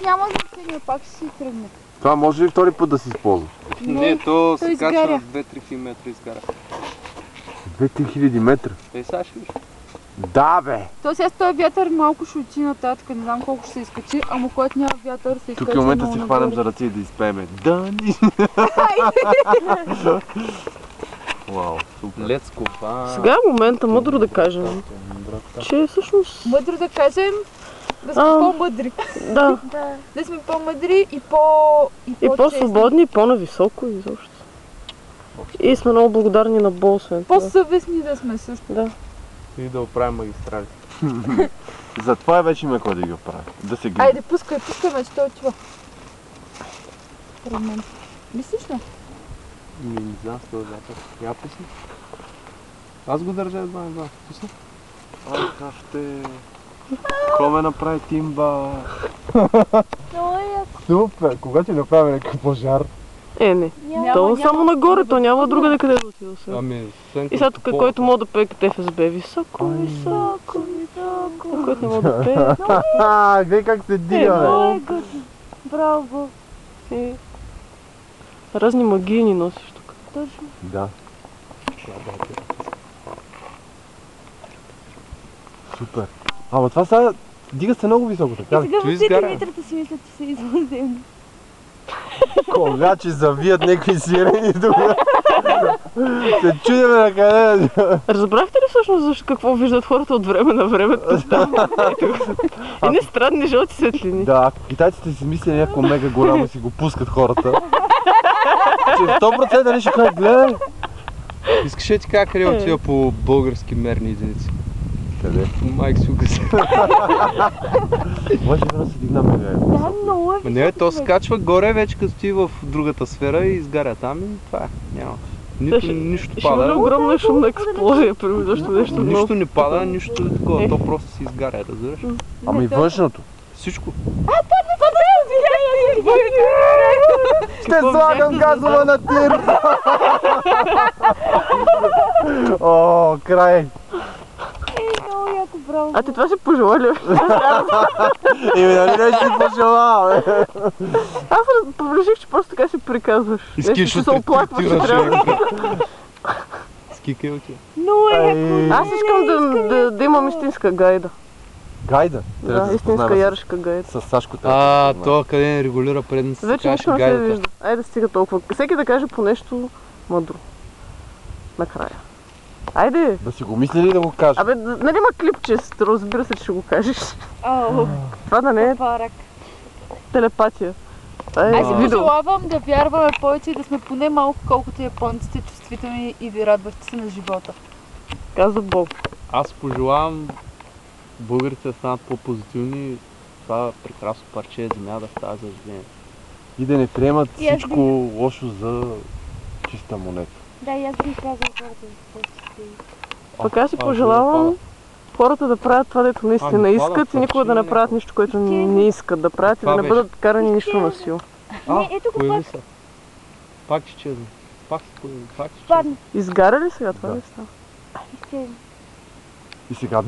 Няма значение, пак ще си тръгне. Това може ли втори път да се използва? Не, то се качва изгаря. в 2-3 метра изгаря. 2-3 хиляди метра? Сега ще виж. Да, бе! То сега с този вятър малко ще отиде нататък, не знам колко ще се изкачи, ама когато няма вятър се изкачи. Тук е момента много се хванем нагоре. за ръце и да изпееме. Дани! Вау, супер. Let's go. Сега е момента мъдро да кажем, че всъщност... Мъдро да кажем, да сме по-мъдри. Да. Да сме по-мъдри и И по-свободни, и по-нависоко изобщо. И сме много благодарни на Бо, освен това. По-съвестни да сме също. Да. И да оправим магистрали. Затова вече има кой да ги оправи. Да се Айде, пускай, вече той отива. Пред мен. Мислиш ли? Не знам с този вятър. Я пусни. Аз го държа едва. Пусни. Как ще... Кой ме направи тимба? Супер! Кога ти направи някакъв пожар? Не. То само нагоре, то няма другаде къде да отида сега. И сега тук, който мога да пее като ФСБ, високо, високо, високо. Който не мога да пее. Гледай как се дига, бе! Браво! Разни магии ни носиш тук. Точно. Да. Супер. Ама това сега дига се много високо, така ли? Сега въобще митрата си мислят, че са извънземни. Кога че завият някакви сирени тук. Се чудиме на къде. Разбрахте ли всъщност защо какво виждат хората от време на време? Едни странни жълти светлини. Да, ако китайците си мислят някакво мега голямо и си го пускат хората. Че 100% не ще кажа, гледай. Искаш ли ти кажа къде отива по български мерни единици? Къде? Майк си угаси. Може да се дигна мега. Да, много е. Не, то се качва горе вече като стои в другата сфера и изгаря там и това е. Няма. Нищо Ще бъде пада. огромна шумна експлозия, защото нещо много. Нищо не пада, нищо такова. То просто се изгаря, разбираш? Ама и външното. Всичко. Ще слагам газова на тир! О, край! Много яко, браво. А ти това си пожела ли? Еми, нали не си пожелал, бе? Аз реших, че просто така си приказваш. Искаш Нещо, че се оплакваш, че трябва. Скикай отива. Много яко. Аз искам да имам истинска гайда. Гайда? Да, истинска яршка гайда. С Сашко трябва. То къде не регулира предницата, Вече нищо не се вижда. Айде стига толкова. Всеки да каже по нещо мъдро. Накрая. Айде! Да си го мисли ли да го кажа? Абе, нали има клипче, разбира се, че ще го кажеш. Това да не е Парак. телепатия. Аз си пожелавам да вярваме повече и да сме поне малко колкото японците, чувствителни и да радващи се на живота. Каза Бог. Аз пожелавам българите да станат по-позитивни, това прекрасно парче земя да става за живеене. И да не приемат всичко лошо за чиста монета. Да, и аз бих казал хората за по-позитивни. Пък аз си пожелавам хората да правят това, дето наистина искат и никога да не правят нищо, което не искат да правят и да не бъдат карани нищо на сила. Ето го пак. Пак ще чезне. Пак ще появи. Пак ще Падна. Изгаря ли сега това? Изчезна. И сега...